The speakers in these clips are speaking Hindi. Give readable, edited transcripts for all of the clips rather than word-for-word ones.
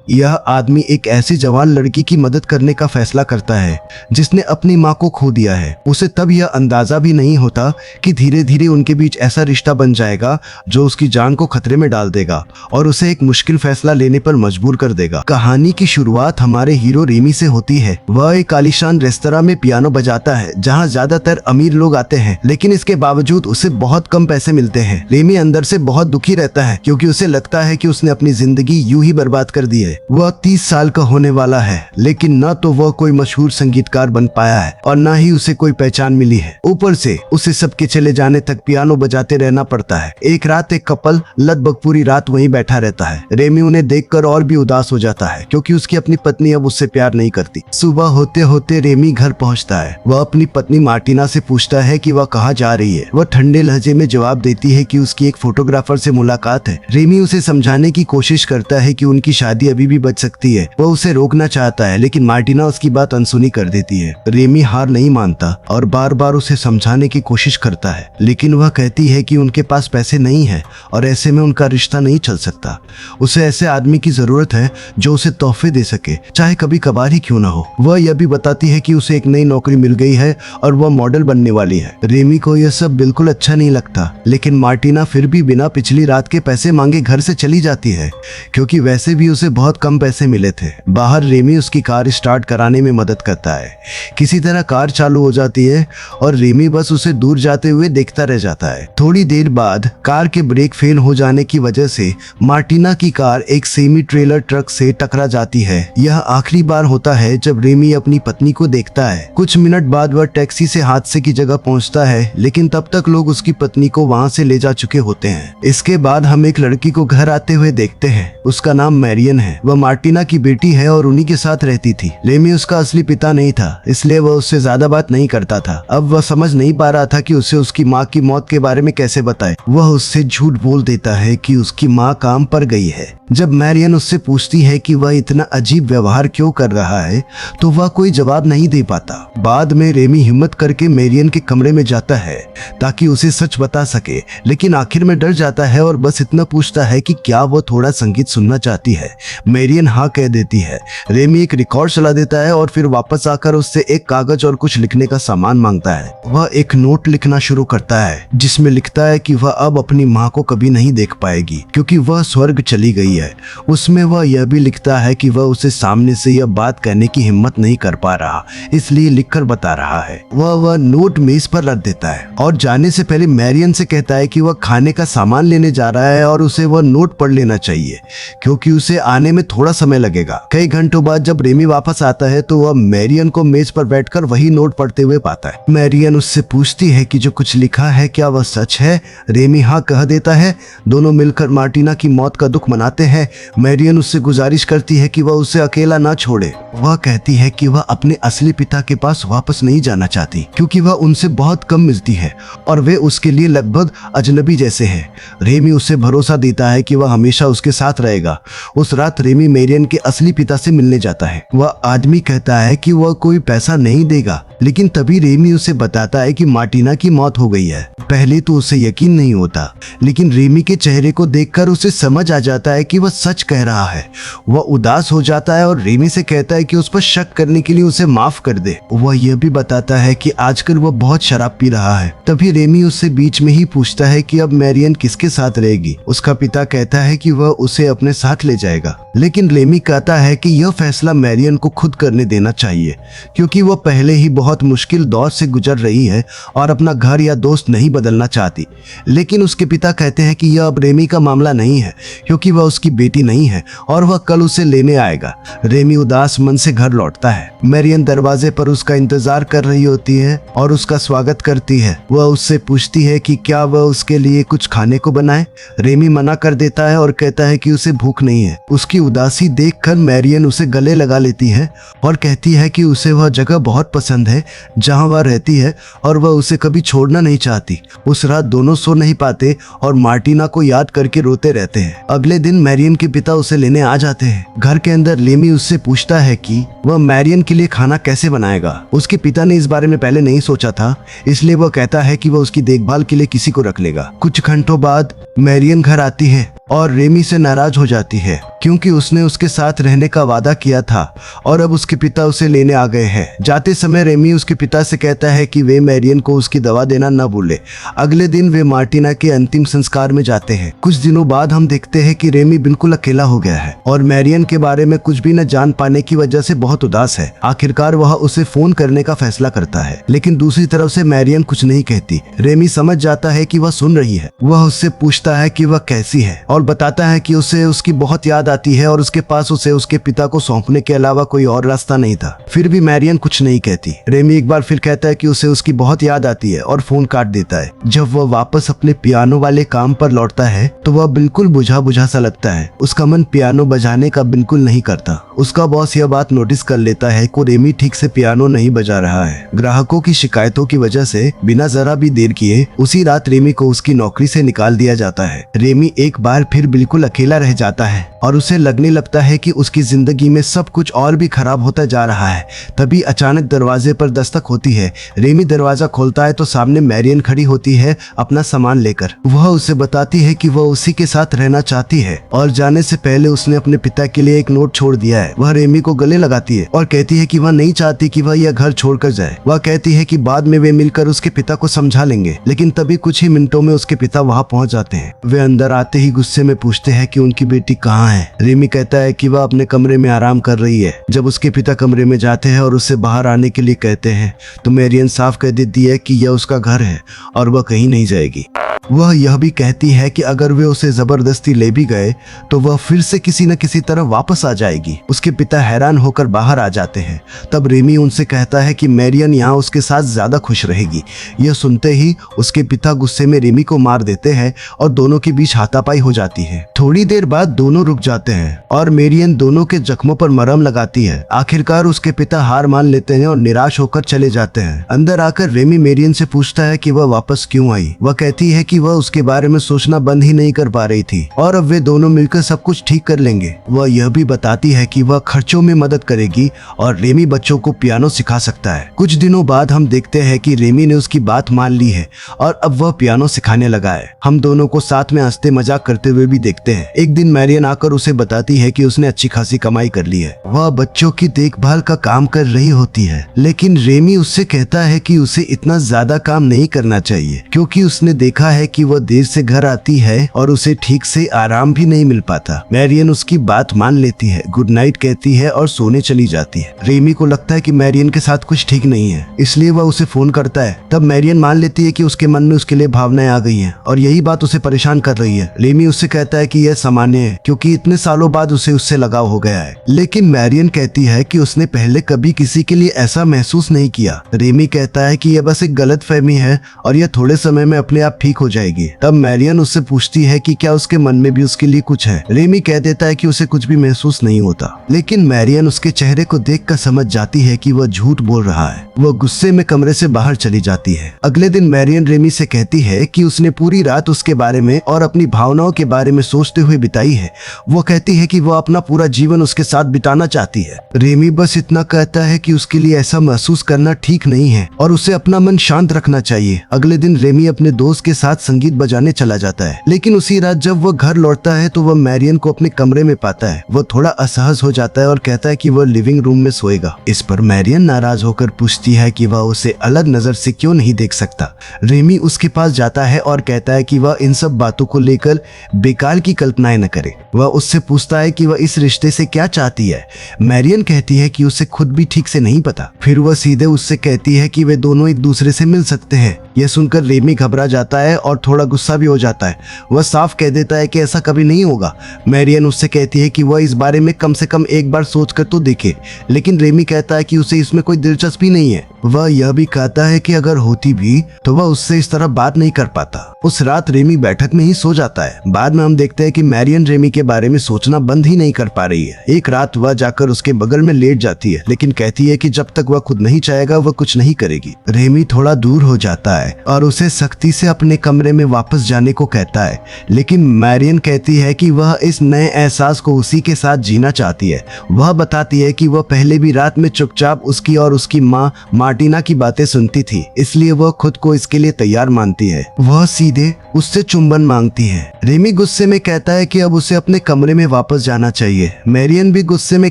यह आदमी एक ऐसी जवान लड़की की मदद करने का फैसला करता है जिसने अपनी माँ को खो दिया है। उसे तब यह अंदाजा भी नहीं होता कि धीरे धीरे उनके बीच ऐसा रिश्ता बन जाएगा जो उसकी जान को खतरे में डाल देगा और उसे एक मुश्किल फैसला लेने पर मजबूर कर देगा। कहानी की शुरुआत हमारे हीरो रेमी से होती है। वह एक आलीशान रेस्तरां में पियानो बजाता है जहाँ ज्यादातर अमीर लोग आते हैं, लेकिन इसके बावजूद उसे बहुत कम पैसे मिलते हैं। रेमी अंदर से बहुत दुखी रहता है क्योंकि उसे लगता है कि उसने अपनी जिंदगी यूं ही बर्बाद कर दी है। वह 30 साल का होने वाला है, लेकिन न तो वह कोई मशहूर संगीतकार बन पाया है और न ही उसे कोई पहचान मिली है। ऊपर से उसे सबके चले जाने तक पियानो बजाते रहना पड़ता है। एक रात एक कपल लगभग पूरी रात वहीं बैठा रहता है। रेमी उन्हें देखकर और भी उदास हो जाता है क्योंकि उसकी अपनी पत्नी अब उससे प्यार नहीं करती। सुबह होते होते रेमी घर पहुंचता है। वह अपनी पत्नी मार्टिना से पूछता है कि वह कहाँ जा रही है। वह ठंडे लहजे में जवाब देती है कि उसकी एक फोटोग्राफर से मुलाकात है। रेमी उसे समझाने की कोशिश करता है कि उनकी शादी अभी भी बच सकती है। वह उसे रोकना चाहता है, लेकिन मार्टिना उसकी बात अनसुनी कर देती है। रेमी हार नहीं मानता और बार बार उसे समझाने की कोशिश करता है, लेकिन वह कहती है कि उनके पास पैसे नहीं है और ऐसे में उनका रिश्ता नहीं चल सकता। उसे ऐसे आदमी की जरूरत है जो उसे तोहफे दे सके, चाहे कभी कभार ही क्यों ना हो। वह यह भी बताती है कि उसे एक नई नौकरी मिल गई है और वह मॉडल बनने वाली है। रेमी को यह सब बिल्कुल अच्छा नहीं लगता, लेकिन मार्टिना फिर भी बिना पिछली रात के पैसे मांगे घर से चली जाती है क्योंकि वैसे भी उसे बहुत कम पैसे मिले थे। बाहर रेमी उसकी कार स्टार्ट कराने में मदद करता है। किसी तरह कार चालू हो जाती है और रेमी बस उसे दूर जाते हुए देखता रह जाता है। थोड़ी देर बाद कार के ब्रेक फेल हो जाने की वजह से मार्टिना की कार एक सेमी ट्रेलर ट्रक से टकरा जाती है। यह आखिरी बार होता है जब रेमी अपनी पत्नी को देखता है। कुछ मिनट बाद वह टैक्सी से हादसे की जगह पहुंचता है, लेकिन तब तक लोग उसकी पत्नी को वहां से ले जा चुके होते हैं। इसके बाद हम एक लड़की को घर आते हुए देखते हैं। उसका नाम मैरियन है। वह मार्टिना की बेटी है और उन्हीं के साथ रहती थी। रेमी उसका असली पिता नहीं था, इसलिए वह उससे ज्यादा बात नहीं करता था। अब वह समझ नहीं पा रहा था कि उसे उसकी माँ की मौत के बारे में कैसे बताए। वह उससे झूठ बोल देता है कि उसकी माँ काम पर गई है। जब मैरियन उससे पूछती है कि वह इतना अजीब व्यवहार क्यों कर रहा है, तो वह कोई जवाब नहीं दे पाता। बाद में रेमी हिम्मत करके मैरियन के कमरे में जाता है ताकि उसे सच बता सके, लेकिन आखिर में डर जाता है और बस इतना पूछता है कि क्या वो थोड़ा संगीत सुनना चाहती है। मैरियन हाँ कह देती है। रेमी एक रिकॉर्ड चला देता है और फिर वापस आकर उससे एक कागज और कुछ लिखने का सामान मांगता है। वह एक नोट लिखना शुरू करता है जिसमें लिखता है कि वह अब अपनी माँ को कभी नहीं देख पाएगी क्योंकि वह स्वर्ग चली गई है। उसमें वह यह भी लिखता है कि वह उसे सामने से यह बात कहने की हिम्मत नहीं कर पा रहा, इसलिए लिखकर बता रहा है। वह नोट मेज पर रख देता है और जाने से पहले मैरियन से कहता है कि वह खाने का सामान लेने जा रहा है और उसे वह नोट पढ़ लेना चाहिए क्योंकि उसे आने में थोड़ा समय लगेगा। कई घंटों बाद जब रेमी वापस आता है तो वह मैरियन को मेज पर बैठकर वही नोट पढ़ते हुए पाता है। मैरियन उससे पूछती है कि जो कुछ लिखा है क्या वह सच है। रेमी हाँ कह देता है। दोनों मिलकर मार्टिना की मौत का दुख मनाते हैं। मैरियन उससे गुजारिश करती है कि वह उसे अकेला ना छोड़े। वह कहती है कि वह अपने असली पिता के पास वापस नहीं जाना चाहती क्योंकि वह उनसे बहुत कम मिलती है और वे उसके लिए लगभग अजनबी जैसे हैं। रेमी उसे भरोसा देता है कि वह हमेशा उसके साथ रहेगा। उस रात रेमी मैरियन के असली पिता से मिलने जाता है। वह आदमी कहता है कि वह कोई पैसा नहीं देगा, लेकिन तभी रेमी उसे बताता है कि मार्टिना की मौत हो गई है। पहले तो उसे यकीन नहीं होता, लेकिन रेमी के चेहरे को देखकर उसे समझ आ जाता है कि वह सच कह रहा है। वह उदास हो जाता है और रेमी से कहता है कि उस पर शक करने के लिए उसे माफ कर दे। वह यह भी बताता है कि आजकल वह बहुत शराब पी रहा है। तभी रेमी उससे बीच में ही पूछता है कि अब मैरियन किसके साथ रहेगी। उसका पिता कहता है कि वह उसे अपने साथ ले जाएगा, लेकिन रेमी कहता है कि यह फैसला मैरियन को खुद करने देना चाहिए क्योंकि वह पहले ही बहुत मुश्किल दौर से गुजर रही है और अपना घर या दोस्त नहीं बदलना चाहती। लेकिन उसके पिता कहते हैं कि यह अब रेमी का मामला नहीं है क्योंकि वह उसकी बेटी नहीं है और वह कल उसे लेने आएगा। रेमी उदास मन से घर लौटता है। मैरियन दरवाजे पर उसका इंतजार कर रही होती है और उसका स्वागत करती है। वह उससे पूछती है कि क्या वह उसके लिए कुछ खाने को बनाए। रेमी मना कर देता है और कहता है कि उसे भूख नहीं है। उसकी उदासी देखकर मैरियन उसे गले लगा लेती है और कहती है कि उसे वह जगह बहुत पसंद है जहां वह रहती है और वह उसे कभी छोड़ना नहीं चाहती। उस रात दोनों सो नहीं पाते और मार्टिना को याद करके रोते रहते हैं। अगले दिन मैरियन के पिता उसे लेने आ जाते हैं। घर के अंदर रेमी उससे पूछता है कि वह मैरियन के लिए खाना कैसे बनाएगा। उसके पिता ने इस बारे में पहले नहीं सोचा था, इसलिए वह कहता है कि वह उसकी देखभाल के लिए किसी को रख लेगा। कुछ घंटों बाद मैरियन घर आती है और रेमी से नाराज हो जाती है क्योंकि उसने उसके साथ रहने का वादा किया था और अब उसके पिता उसे लेने आ गए हैं। जाते समय रेमी उसके पिता से कहता है कि वे मैरियन को उसकी दवा देना न भूले। अगले दिन वे मार्टिना के अंतिम संस्कार में जाते हैं। कुछ दिनों बाद हम देखते हैं कि रेमी बिल्कुल अकेला हो गया है और मैरियन के बारे में कुछ भी न जान पाने की वजह से बहुत उदास है। आखिरकार वह उसे फोन करने का फैसला करता है, लेकिन दूसरी तरफ से मैरियन कुछ नहीं कहती। रेमी समझ जाता है कि वह सुन रही है। वह उससे पूछता है कि वह कैसी है और बताता है कि उसे उसकी बहुत याद आती है और उसके पास उसे उसके पिता को सौंपने के अलावा कोई और रास्ता नहीं था। फिर भी मैरियन कुछ नहीं कहती। रेमी एक बार फिर कहता है कि उसे उसकी बहुत याद आती है और फोन काट देता है। जब वह वापस अपने पियानो वाले काम पर लौटता है तो वह बिल्कुल बुझा बुझा सा लगता है। उसका मन पियानो बजाने का बिल्कुल नहीं करता। उसका बॉस यह बात नोटिस कर लेता है कि रेमी ठीक से पियानो नहीं बजा रहा है। ग्राहकों की शिकायतों की वजह से बिना जरा भी देर किए उसी रात रेमी को उसकी नौकरी से निकाल दिया जाता है। रेमी एक बार फिर बिल्कुल अकेला रह जाता है और उसे लगने लगता है कि उसकी जिंदगी में सब कुछ और भी खराब होता जा रहा है। तभी अचानक दरवाजे पर दस्तक होती है। रेमी दरवाजा खोलता है तो सामने मैरियन खड़ी होती है अपना सामान लेकर। वह उसे बताती है कि वह उसी के साथ रहना चाहती है और जाने से पहले उसने अपने पिता के लिए एक नोट छोड़ दिया है। वह रेमी को गले लगाती है और कहती है कि वह नहीं चाहती कि वह यह घर छोड़कर जाए। वह कहती है कि बाद में वे मिलकर उसके पिता को समझा लेंगे, लेकिन तभी कुछ ही मिनटों में उसके पिता वहां पहुंच जाते हैं। वे अंदर आते ही गुस्से में पूछते हैं कि उनकी बेटी कहाँ है। रेमी कहता है कि वह अपने कमरे में आराम कर रही है। जब उसके पिता कमरे में जाते हैं और उससे बाहर आने के लिए कहते हैं तो मैरियन साफ कह देती है कि यह उसका घर है और वह कहीं नहीं जाएगी। वह यह भी कहती है कि अगर वे उसे जबरदस्ती ले भी गए तो वह फिर से किसी न किसी तरह वापस आ जाएगी। उसके पिता हैरान होकर बाहर आ जाते हैं। तब रेमी उनसे कहता है कि मैरियन यहाँ उसके साथ ज्यादा खुश रहेगी। यह सुनते ही उसके पिता गुस्से में रेमी को मार देते हैं और दोनों के बीच हाथापाई हो जाती है। थोड़ी देर बाद दोनों रुक जाते हैं और मैरियन दोनों के जख्मों पर मरहम लगाती है। आखिरकार उसके पिता हार मान लेते हैं और निराश होकर चले जाते हैं। अंदर आकर रेमी मैरियन से पूछता है कि वह वापस क्यों आई। वह कहती है कि वह उसके बारे में सोचना बंद ही नहीं कर पा रही थी और अब वे दोनों मिलकर सब कुछ ठीक कर लेंगे। वह यह भी बताती है कि वह खर्चों में मदद करेगी और रेमी बच्चों को पियानो सिखा सकता है। कुछ दिनों बाद हम देखते हैं कि रेमी ने उसकी बात मान ली है और अब वह पियानो सिखाने लगा है। हम दोनों को साथ में हंसते मजाक करते हुए भी देखते हैं। एक दिन मैरियन आकर उसे बताती है कि उसने अच्छी खासी कमाई कर ली है। वह बच्चों की देखभाल का काम कर रही होती है, लेकिन रेमी उससे कहता है कि उसे इतना ज्यादा काम नहीं करना चाहिए क्योंकि उसने देखा है कि वह देर से घर आती है और उसे ठीक से आराम भी नहीं मिल पाता। मैरियन उसकी बात मान लेती है, गुड नाइट कहती है और सोने चली जाती है। रेमी को लगता है कि मैरियन के साथ कुछ ठीक नहीं है, इसलिए वह उसे फोन करता है। तब मैरियन मान लेती है कि उसके मन में उसके लिए भावनाएं आ गई हैं और यही बात उसे परेशान कर रही है। रेमी उससे कहता है कि यह सामान्य है क्योंकि इतने सालों बाद उसे उससे लगाव हो गया है, लेकिन मैरियन कहती है कि उसने पहले कभी किसी के लिए ऐसा महसूस नहीं किया। रेमी कहता है कि यह बस एक गलतफहमी है और यह थोड़े समय में अपने आप ठीक हो जाएगी। तब मैरियन उससे पूछती है कि क्या उसके मन में भी उसके लिए कुछ है। रेमी कह देता है कि उसे कुछ भी महसूस नहीं होता, लेकिन मैरियन उसके चेहरे को देखकर समझ जाती है कि वह झूठ बोल रहा है। वह गुस्से में कमरे से बाहर चली जाती है। अगले दिन मैरियन रेमी से कहती है कि उसने पूरी रात उसके बारे में और अपनी भावनाओं के बारे में सोचते हुए बिताई है। वो कहती है कि वह अपना पूरा जीवन उसके साथ बिताना चाहती है। रेमी बस इतना कहता है कि उसके लिए ऐसा महसूस करना ठीक नहीं है और उसे अपना मन शांत रखना चाहिए। अगले दिन रेमी अपने दोस्त के साथ संगीत बजाने चला जाता है, लेकिन उसी रात जब वह घर लौटता है तो वह मैरियन को अपने कमरे में पाता है। वह थोड़ा असहज हो जाता है और कहता है कि वह लिविंग रूम में सोएगा। इस पर मैरियन नाराज होकर पूछती है कि वह उसे अलग नजर से क्यों नहीं देख सकता। रेमी उसके पास जाता है और कहता है कि वह इन सब बातों को लेकर बेकार की कल्पनाएं न करे। वह उससे पूछता है कि वह इस रिश्ते से क्या चाहती है। मैरियन कहती है कि उसे खुद भी ठीक से नहीं पता। फिर वह सीधे उससे कहती है कि वे दोनों एक दूसरे से मिल सकते हैं। यह सुनकर रेमी घबरा जाता है और थोड़ा गुस्सा भी हो जाता है। वह साफ कह देता है कि ऐसा कभी नहीं होगा। मैरियन उससे कहती है कि वह इस बारे में कम से कम एक बार सोच कर तो देखे, लेकिन रेमी कहता है कि उसे इसमें कोई दिलचस्पी नहीं है। वह यह भी कहता है कि अगर होती भी तो वह उससे इस तरह बात नहीं कर पाता। उस रात रेमी बैठक में ही सो जाता है। बाद में हम देखते हैं कि मैरियन रेमी के बारे में सोचना बंद ही नहीं कर पा रही है। एक रात वह जाकर उसके बगल में लेट जाती है, लेकिन कहती है कि जब तक वह खुद नहीं चाहेगा वह कुछ नहीं करेगी। रेमी थोड़ा दूर हो जाता है और उसे सख्ती से अपने कमरे में वापस जाने को कहता है, लेकिन मैरियन कहती है कि वह इस नए एहसास को उसी के साथ जीना चाहती है। वह बताती है कि वह पहले भी रात में चुपचाप उसकी और उसकी माँ मार्टिना की बातें सुनती थी, इसलिए वह खुद को इसके लिए तैयार मानती है। वह सीधे उससे चुंबन मांगती है। रेमी गुस्से में कहता है कि अब उसे अपने कमरे में वापस जाना चाहिए। मैरियन भी गुस्से में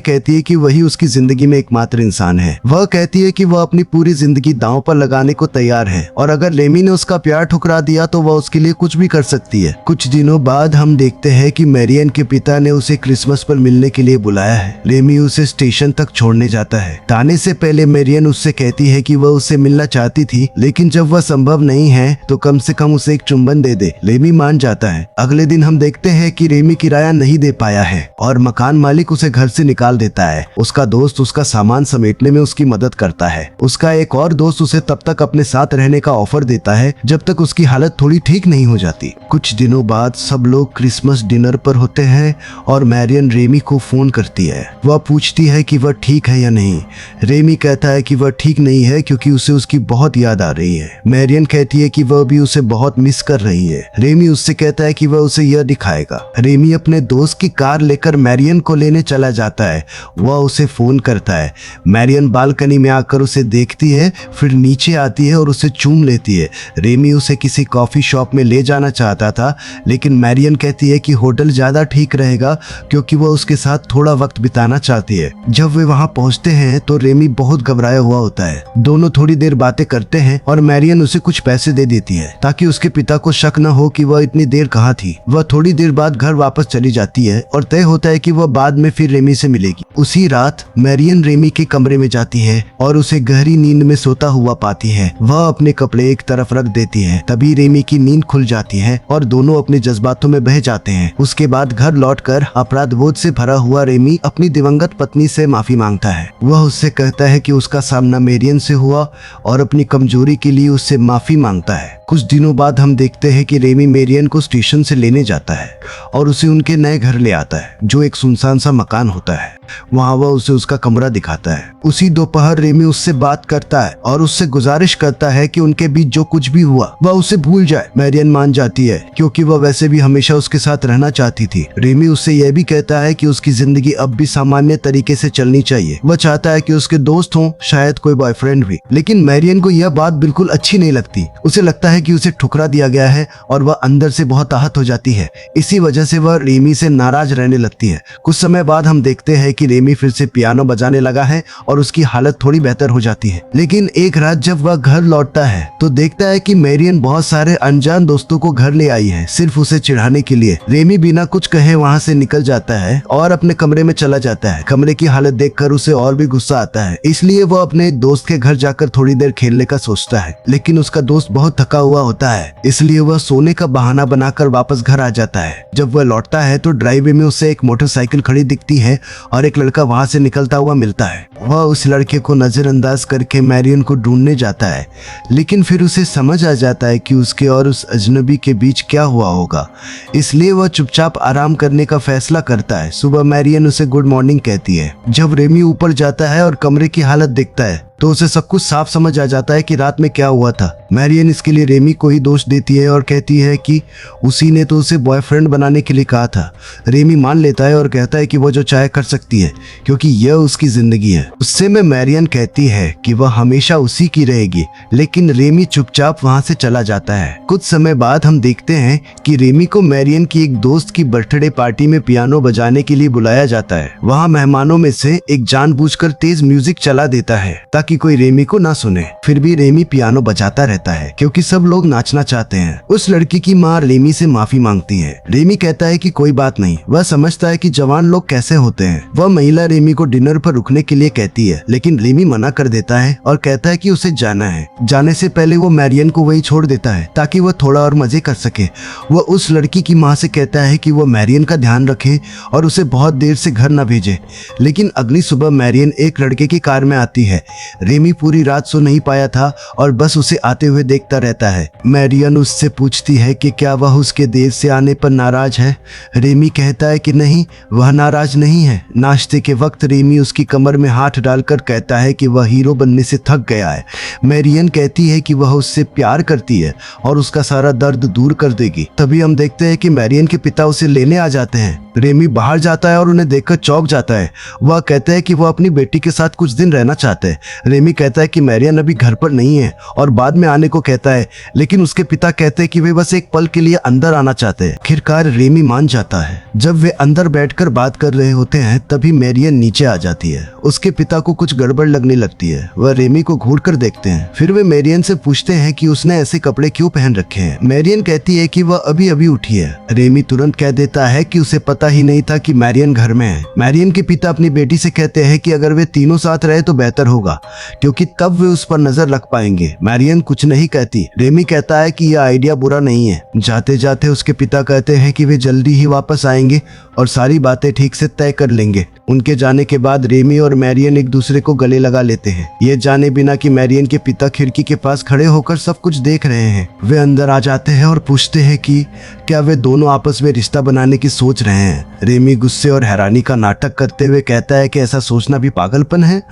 कहती है कि वही उसकी जिंदगी में एकमात्र इंसान है। वह कहती है कि वह अपनी पूरी जिंदगी दांव पर लगाने को तैयार है और अगर रेमी ने उसका प्यार ठुकरा दिया तो वह उसके लिए कुछ भी कर सकती है। कुछ दिनों बाद हम देखते हैं कि मैरियन के पिता ने उसे क्रिसमस पर मिलने के लिए बुलाया है। रेमी उसे स्टेशन तक छोड़ने जाता है। ताने से पहले मैरियन उससे कहती है कि वह उससे मिलना चाहती थी, लेकिन जब वह संभव नहीं है तो कम से कम उसे एक चुंबन दे दे। रेमी मान जाता है। अगले दिन हम देखते हैं कि रेमी किराया नहीं दे पाया है और मकान मालिक उसे घर से निकाल देता है। उसका दोस्त उसका सामान समेटने में उसकी मदद करता है। उसका एक और दोस्त उसे तब तक अपने साथ रहने का ऑफर देता है जब तक उसकी हालत थोड़ी ठीक नहीं हो जाती। कुछ दिनों बाद सब लोग क्रिसमस डिनर पर होते हैं और मैरियन रेमी को फोन करती है। वह पूछती है कि वह ठीक है या नहीं। रेमी कहता है कि वह ठीक नहीं है क्योंकि उसे उसकी बहुत याद आ रही है। मैरियन कहती है कि वह भी उसे बहुत मिस कर रही है। रेमी उससे कहता है कि वह उसे यह दिखाएगा। रेमी अपने दोस्त की कार लेकर मैरियन को लेने चला जाता है। वह उसे फोन करता है। मैरियन बालकनी में आकर उसे देखती है, फिर नीचे आती है और उसे चूम लेती है। रेमी उसे किसी कॉफी शॉप में ले जाना चाहता था, लेकिन मैरियन कहती है कि होटल ज्यादा ठीक रहेगा क्योंकि वह उसके साथ थोड़ा वक्त बिताना चाहती है। जब वे वहां पहुंचते हैं तो रेमी बहुत घबराया हुआ होता है। दोनों थोड़ी देर बातें करते हैं और मैरियन उसे कुछ पैसे दे देती है ताकि उसके पिता को शक न हो कि वह इतनी देर कहाँ थी। वह थोड़ी देर बाद घर वापस चली जाती है और तय होता है कि वह बाद में फिर रेमी से मिलेगी। उसी रात मैरियन रेमी के कमरे में जाती है और उसे गहरी नींद में सोता हुआ पाती है। वह अपने कपड़े एक तरफ रख देती है। तभी रेमी की नींद खुल जाती है और दोनों अपने जज्बातों में बह जाते हैं। उसके बाद घर लौटकर अपराध बोध से भरा हुआ रेमी अपनी दिवंगत पत्नी से माफी मांगता है। वह उससे कहता है कि उसका सामना मैरियन से हुआ और अपनी कमजोरी के लिए उससे माफी मांगता है। कुछ दिनों बाद हम देखते हैं कि रेमी मैरियन को स्टेशन से लेने जाता है और उसे उनके नए घर ले आता है जो एक सुनसान सा मकान होता है। वहाँ वह उसे उसका कमरा दिखाता है। उसी दोपहर रेमी उससे बात करता है और उससे गुजारिश करता है कि उनके बीच जो कुछ भी हुआ वह उसे भूल जाए। मैरियन मान जाती है क्योंकि वह वैसे भी हमेशा उसके साथ रहना चाहती थी। रेमी उससे यह भी कहता है कि उसकी जिंदगी अब भी सामान्य तरीके से चलनी चाहिए। वह चाहता है कि उसके दोस्त हों, शायद कोई बॉयफ्रेंड भी। लेकिन मैरियन को यह बात बिल्कुल अच्छी नहीं लगती। उसे लगता है कि उसे ठुकरा दिया गया है और वह अंदर से बहुत आहत हो जाती है। इसी वजह से वह रेमी से नाराज रहने लगती है। कुछ समय बाद हम देखते हैं कि रेमी फिर से पियानो बजाने लगा है और उसकी हालत थोड़ी बेहतर हो जाती है। लेकिन एक रात जब वह घर लौटता है तो देखता है कि मैरियन बहुत सारे अनजान दोस्तों को घर ले आई है सिर्फ उसे चिढ़ाने के लिए। रेमी बिना कुछ कहे वहाँ से निकल जाता है और अपने कमरे में चला जाता है। कमरे की हालत देखकर उसे और भी गुस्सा आता है, इसलिए वह अपने दोस्त के घर जाकर थोड़ी देर खेलने का सोचता है। लेकिन उसका दोस्त बहुत थका हुआ होता है, इसलिए वह सोने का बहाना बनाकर वापस घर आ जाता है। जब वह लौटता है तो ड्राइववे में उसे एक मोटरसाइकिल खड़ी दिखती है और एक लड़का वहां से निकलता हुआ मिलता है। वह उस लड़के को नजरअंदाज करके मैरियन को ढूंढने जाता है, लेकिन फिर उसे समझ आ जाता है कि उसके और उस अजनबी के बीच क्या हुआ होगा, इसलिए वह चुपचाप आराम करने का फैसला करता है। सुबह मैरियन उसे गुड मॉर्निंग कहती है। जब रेमी ऊपर जाता है और कमरे की हालत देखता है तो उसे सब कुछ साफ समझ आ जाता है कि रात में क्या हुआ था। मैरियन इसके लिए रेमी को ही दोष देती है और कहती है कि उसी ने तो उसे बॉयफ्रेंड बनाने के लिए कहा था। रेमी मान लेता है और कहता है कि वो जो चाहे कर सकती है क्योंकि यह उसकी जिंदगी है। उससे में मैरियन कहती है कि वह हमेशा उसी की रहेगी, लेकिन रेमी चुपचाप वहां से चला जाता है। कुछ समय बाद हम देखते हैं कि रेमी को मैरियन की एक दोस्त की बर्थडे पार्टी में पियानो बजाने के लिए बुलाया जाता है। वहाँ मेहमानों में से एक जानबूझकर तेज म्यूजिक चला देता है ताकि कोई रेमी को ना सुने। फिर भी रेमी पियानो बजाता रहता है क्योंकि सब लोग नाचना चाहते हैं। उस लड़की की माँ रेमी से माफी मांगती है। रेमी कहता है कि कोई बात नहीं, वह समझता है कि जवान लोग कैसे होते हैं। वह महिला रेमी को डिनर पर रुकने के लिए कहती है, लेकिन रेमी मना कर देता है और कहता है कि उसे जाना है। जाने से पहले वो मैरियन को वही छोड़ देता है ताकि वह थोड़ा और मजे कर सके। वह उस लड़की की माँ से कहता है कि वह मैरियन का ध्यान रखे और उसे बहुत देर से घर न भेजे। लेकिन अगली सुबह मैरियन एक लड़के की कार में आती है। रेमी पूरी रात सो नहीं पाया था और बस उसे आते हुए देखता रहता है। मैरियन उससे पूछती है कि क्या वह उसके देर से आने पर नाराज है। रेमी कहता है कि नहीं, वह नाराज नहीं है। नाश्ते के वक्त रेमी उसकी कमर में हाथ डालकर कहता है कि वह हीरो बनने से थक गया है। मैरियन कहती है कि वह उससे प्यार करती है और उसका सारा दर्द दूर कर देगी। तभी हम देखते हैं कि मैरियन के पिता उसे लेने आ जाते हैं। रेमी बाहर जाता है और उन्हें देखकर चौंक जाता है। वह कहता है कि वह अपनी बेटी के साथ कुछ दिन रहना चाहता है। रेमी कहता है कि मैरियन अभी घर पर नहीं है और बाद में आने को कहता है, लेकिन उसके पिता कहते हैं कि वे बस एक पल के लिए अंदर आना चाहते हैं। आखिरकार रेमी मान जाता है। जब वे अंदर बैठकर बात कर रहे होते हैं तभी मैरियन नीचे आ जाती है। उसके पिता को कुछ गड़बड़ लगने लगती है। वह रेमी को घूर कर देखते हैं। फिर वे मैरियन से पूछते हैं कि उसने ऐसे कपड़े क्यों पहन रखे हैं। मैरियन कहती है कि वह अभी अभी उठी है। रेमी तुरंत कह देता है कि उसे पता ही नहीं था कि मैरियन घर में है। मैरियन के पिता अपनी बेटी से कहते हैं कि अगर वे तीनों साथ रहे तो बेहतर होगा, क्योंकि तब वे उस पर नजर रख पाएंगे। मैरियन कुछ नहीं कहती। रेमी कहता है कि यह आइडिया बुरा नहीं है। जाते जाते उसके पिता कहते हैं कि वे जल्दी ही वापस आएंगे और सारी बातें ठीक से तय कर लेंगे। उनके जाने के बाद रेमी और मैरियन एक दूसरे को गले लगा लेते हैं, ये जाने बिना कि मैरियन के पिता खिड़की के पास खड़े होकर सब कुछ देख रहे हैं। वे अंदर आ जाते हैं और पूछते हैं कि क्या वे दोनों आपस में रिश्ता बनाने की सोच रहे हैं। रेमी गुस्से और हैरानी का नाटक करते हुए कहता है कि ऐसा सोचना भी पागलपन है।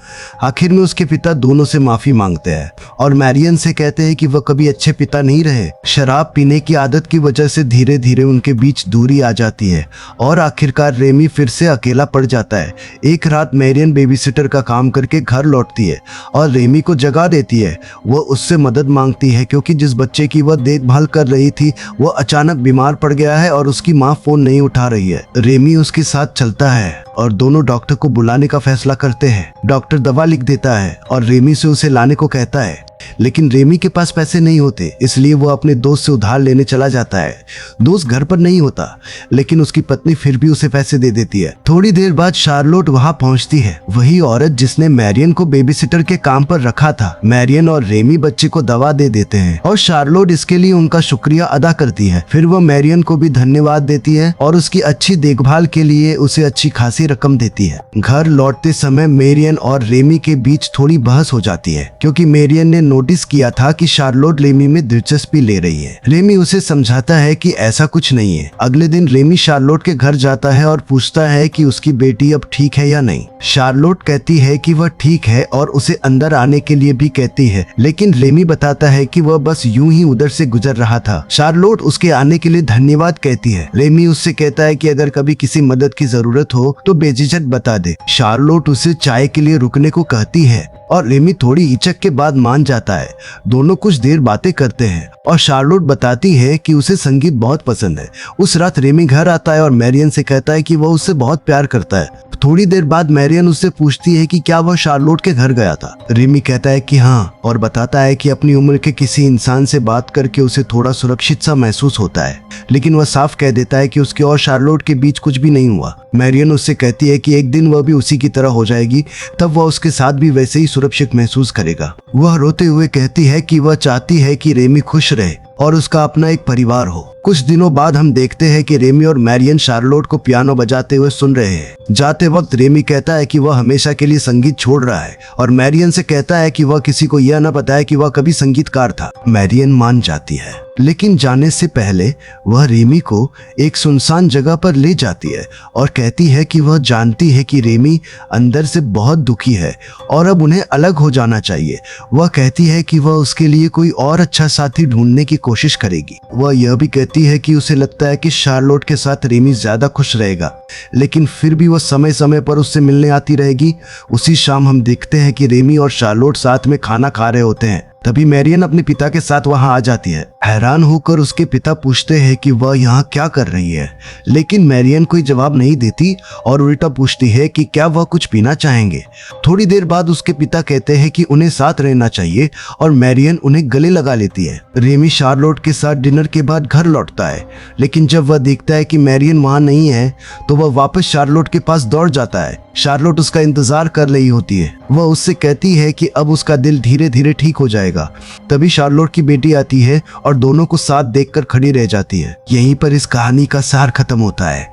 आखिर में उसके पिता दोनों से माफी मांगते हैं और मैरियन से कहते हैं कि वह कभी अच्छे पिता नहीं रहे। शराब पीने की आदत की वजह से धीरे धीरे उनके बीच दूरी आ जाती है और आखिरकार रेमी फिर से अकेला पड़ जाता है। एक रात मैरियन बेबीसिटर का काम करके घर लौटती है और रेमी को जगा देती है। वह उससे मदद मांगती है क्योंकि जिस बच्चे की वह देखभाल कर रही थी वह अचानक बीमार पड़ गया है और उसकी माँ फोन नहीं उठा रही है। रेमी उसके साथ चलता है और दोनों डॉक्टर को बुलाने का फैसला करते हैं। डॉक्टर दवा लिख देता है और रेमी से उसे लाने को कहता है, लेकिन रेमी के पास पैसे नहीं होते, इसलिए वो अपने दोस्त से उधार लेने चला जाता है। दोस्त घर पर नहीं होता, लेकिन उसकी पत्नी फिर भी उसे पैसे दे देती है। थोड़ी देर बाद शार्लोट वहां पहुंचती है, वही औरत जिसने मैरियन को बेबीसिटर के काम पर रखा था। मैरियन और रेमी बच्चे को दवा दे देते हैं और शार्लोट इसके लिए उनका शुक्रिया अदा करती है। फिर वो मैरियन को भी धन्यवाद देती है और उसकी अच्छी देखभाल के लिए उसे अच्छी खासी रकम देती है। घर लौटते समय मैरियन और रेमी के बीच थोड़ी बहस हो जाती है, क्योंकि मैरियन ने नोटिस किया था कि शार्लोट रेमी में दिलचस्पी ले रही है। रेमी उसे समझाता है कि ऐसा कुछ नहीं है। अगले दिन रेमी शार्लोट के घर जाता है और पूछता है कि उसकी बेटी अब ठीक है या नहीं। शार्लोट कहती है कि वह ठीक है और उसे अंदर आने के लिए भी कहती है, लेकिन रेमी बताता है कि वह बस यूं ही उधर से गुजर रहा था। शार्लोट उसके आने के लिए धन्यवाद कहती है। रेमी उससे कहता है कि अगर कभी किसी मदद की जरूरत हो तो बेझिझक बता दे। शार्लोट उसे चाय के लिए रुकने को कहती है और रेमी थोड़ी हिचक के बाद मान जाता है। दोनों कुछ देर बातें करते हैं और शार्लोट बताती है कि उसे संगीत बहुत पसंद है। उस रात रेमी घर आता है और मैरियन से कहता है कि वह उससे बहुत प्यार करता है। थोड़ी देर बाद मैरियन उससे पूछती है कि क्या वह शार्लोट के घर गया था। रेमी कहता है कि हाँ और बताता है कि अपनी उम्र के किसी इंसान से बात करके उसे थोड़ा सुरक्षित सा महसूस होता है, लेकिन वह साफ कह देता है कि उसके और शार्लोट के बीच कुछ भी नहीं हुआ। मैरियन उससे कहती है कि एक दिन वह भी उसी की तरह हो जाएगी, तब वह उसके साथ भी वैसे ही सुरक्षित महसूस करेगा। वह रोते हुए कहती है कि वह चाहती है कि रेमी खुश रहे और उसका अपना एक परिवार हो। कुछ दिनों बाद हम देखते हैं कि रेमी और मैरियन शार्लोट को पियानो बजाते हुए सुन रहे हैं। जाते वक्त रेमी कहता है कि वह हमेशा के लिए संगीत छोड़ रहा है और मैरियन से कहता है कि वह किसी को यह न बताए कि वह कभी संगीतकार था। मैरियन मान जाती है, लेकिन जाने से पहले वह रेमी को एक सुनसान जगह पर ले जाती है और कहती है कि वह जानती है कि रेमी अंदर से बहुत दुखी है और अब उन्हें अलग हो जाना चाहिए। वह कहती है कि वह उसके लिए कोई और अच्छा साथी ढूंढने की कोशिश करेगी। वह यह भी कहती है कि उसे लगता है कि शार्लोट के साथ रेमी ज्यादा खुश रहेगा, लेकिन फिर भी वह समय समय पर उससे मिलने आती रहेगी। उसी शाम हम देखते हैं कि रेमी और शार्लोट साथ में खाना खा रहे होते हैं। तभी मैरियन अपने पिता के साथ वहां आ जाती है। हैरान होकर उसके पिता पूछते हैं कि वह यहाँ क्या कर रही है, लेकिन मैरियन कोई जवाब नहीं देती और उल्टा पूछती है कि क्या वह कुछ पीना चाहेंगे। थोड़ी देर बाद उसके पिता कहते हैं कि उन्हें साथ रहना चाहिए और मैरियन उन्हें गले लगा लेती है। रेमी शार्लोट के साथ डिनर के बाद घर लौटता है, लेकिन जब वह देखता है कि मैरियन वहां नहीं है तो वह वापस शार्लोट के पास दौड़ जाता है। शार्लोट उसका इंतजार कर रही होती है। वह उससे कहती है कि अब उसका दिल धीरे धीरे ठीक हो जाएगा। तभी शार्लोट की बेटी आती है और दोनों को साथ देखकर खड़ी रह जाती है। यहीं पर इस कहानी का सार खत्म होता है।